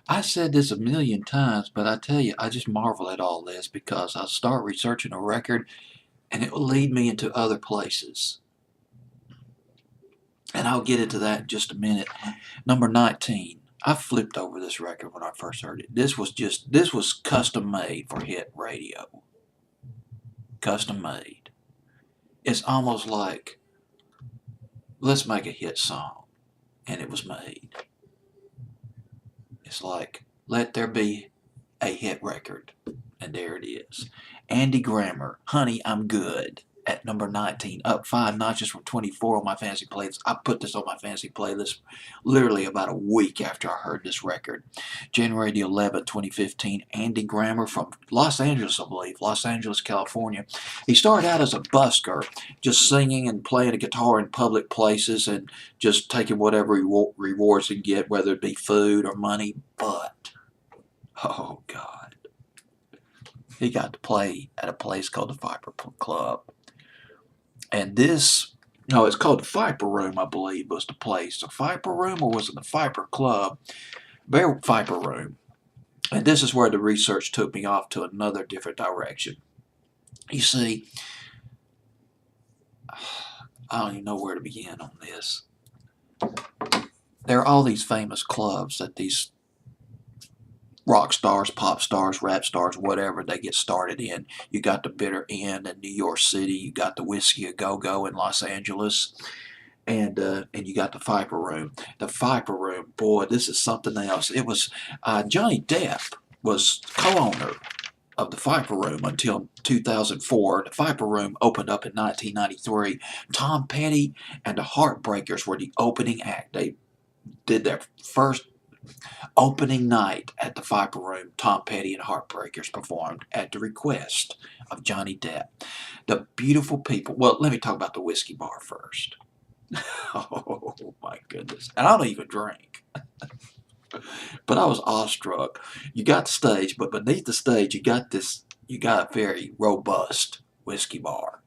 I said this a million times, but I tell you, I just marvel at all this because I'll start researching a record and it will lead me into other places. And I'll get into that in just a minute. Number 19. I flipped over this record when I first heard it. This was custom made for hit radio. Custom made. It's almost like, let's make a hit song. And it was made. It's like, let there be a hit record. And there it is. Andy Grammer, Honey, I'm Good, at number 19, up 5 notches from 24 on my fantasy playlist. I put this on my fantasy playlist literally about a week after I heard this record. January the 11th, 2015, Andy Grammer from Los Angeles, I believe, Los Angeles, California. He started out as a busker, just singing and playing a guitar in public places and just taking whatever rewards he can get, whether it be food or money. But, oh God, he got to play at a place called the Viper Club. And this, no, it's called the Viper Room, I believe, was the place. The Viper Room, or was it the Viper Club? Viper Room. And this is where the research took me off to another different direction. You see, I don't even know where to begin on this. There are all these famous clubs that these rock stars, pop stars, rap stars, whatever, they get started in. You got the Bitter End in New York City. You got the Whiskey A Go Go in Los Angeles. And you got the Viper Room. The Viper Room, boy, this is something else. It was Johnny Depp was co-owner of the Viper Room until 2004. The Viper Room opened up in 1993. Tom Petty and the Heartbreakers were the opening act. They did their first opening night at the Viper Room. Tom Petty and Heartbreakers performed at the request of Johnny Depp. The beautiful people. Well, let me talk about the whiskey bar first. Oh my goodness. And I don't even drink. But I was awestruck. You got the stage, but beneath the stage you got a very robust whiskey bar.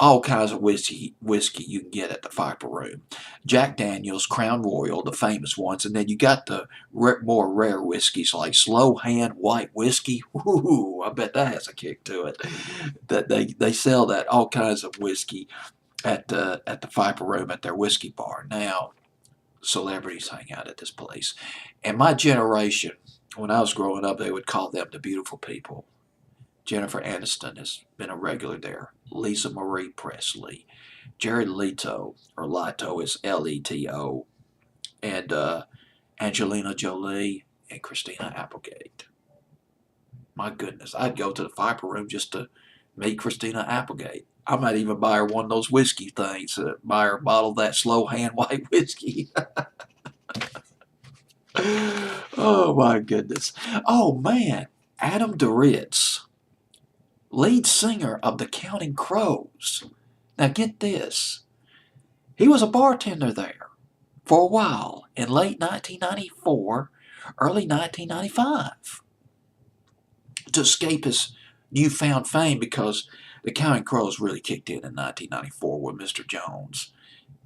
All kinds of whiskey you can get at the Viper Room. Jack Daniels, Crown Royal, the famous ones, and then you got the more rare whiskeys like Slow Hand White Whiskey. Ooh, I bet that has a kick to it. That they sell that all kinds of whiskey at the Viper Room at their whiskey bar. Now, celebrities hang out at this place. And my generation, when I was growing up, they would call them the beautiful people. Jennifer Aniston has been a regular there. Lisa Marie Presley. Jared Leto, or Leto is Leto, and Angelina Jolie and Christina Applegate. My goodness, I'd go to the Viper Room just to meet Christina Applegate. I might even buy her one of those whiskey things, buy her a bottle of that Slow Hand White Whiskey. Oh my goodness. Oh man, Adam Duritz, lead singer of the Counting Crows. Now get this. He was a bartender there for a while in late 1994, early 1995 to escape his newfound fame because the Counting Crows really kicked in 1994 with Mr. Jones.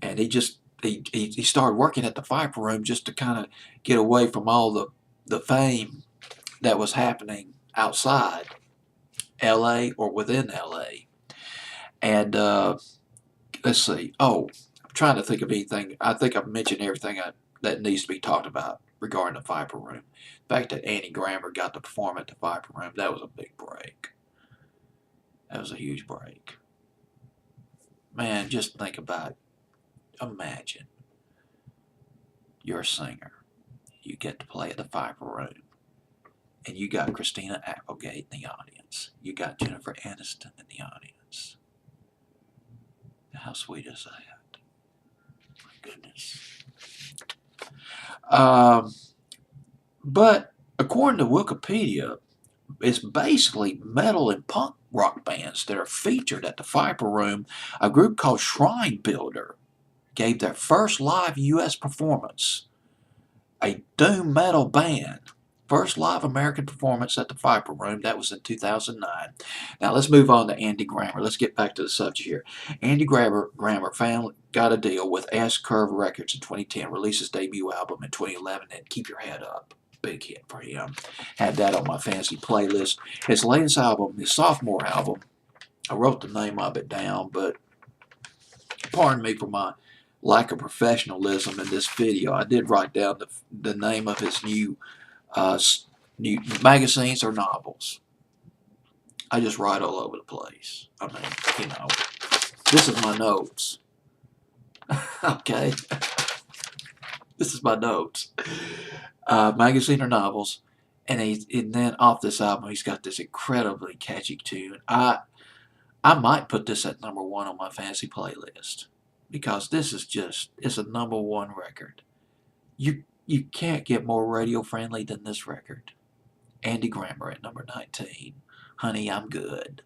And he started working at the Viper Room just to kind of get away from all the fame that was happening outside L.A. or within L.A. And let's see. Oh, I'm trying to think of anything. I think I've mentioned everything that needs to be talked about regarding the Viper Room. The fact that Andy Grammer got to perform at the Viper Room, that was a big break. That was a huge break. Man, just think about it. Imagine you're a singer. You get to play at the Viper Room. And you got Christina Applegate in the audience. You got Jennifer Aniston in the audience. How sweet is that? My goodness. But according to Wikipedia, it's basically metal and punk rock bands that are featured at the Viper Room. A group called Shrine Builder gave their first live U.S. performance. A doom metal band. First live American performance at the Viper Room. That was in 2009. Now let's move on to Andy Grammer. Let's get back to the subject here. Andy Grammer got a deal with S Curve Records in 2010, released his debut album in 2011, and Keep Your Head Up. big hit for him. Had that on my fancy playlist. His latest album, his sophomore album, I wrote the name of it down, but pardon me for my lack of professionalism in this video. I did write down the name of his new magazines or novels. I just write all over the place. I mean, you know, this is my notes. Okay. This is my notes. Magazine or novels. And then off this album, he's got this incredibly catchy tune. I might put this at number 1 on my fancy playlist because this is just, it's a number 1 record. You can't get more radio friendly than this record. Andy Grammer at number 19. Honey, I'm Good.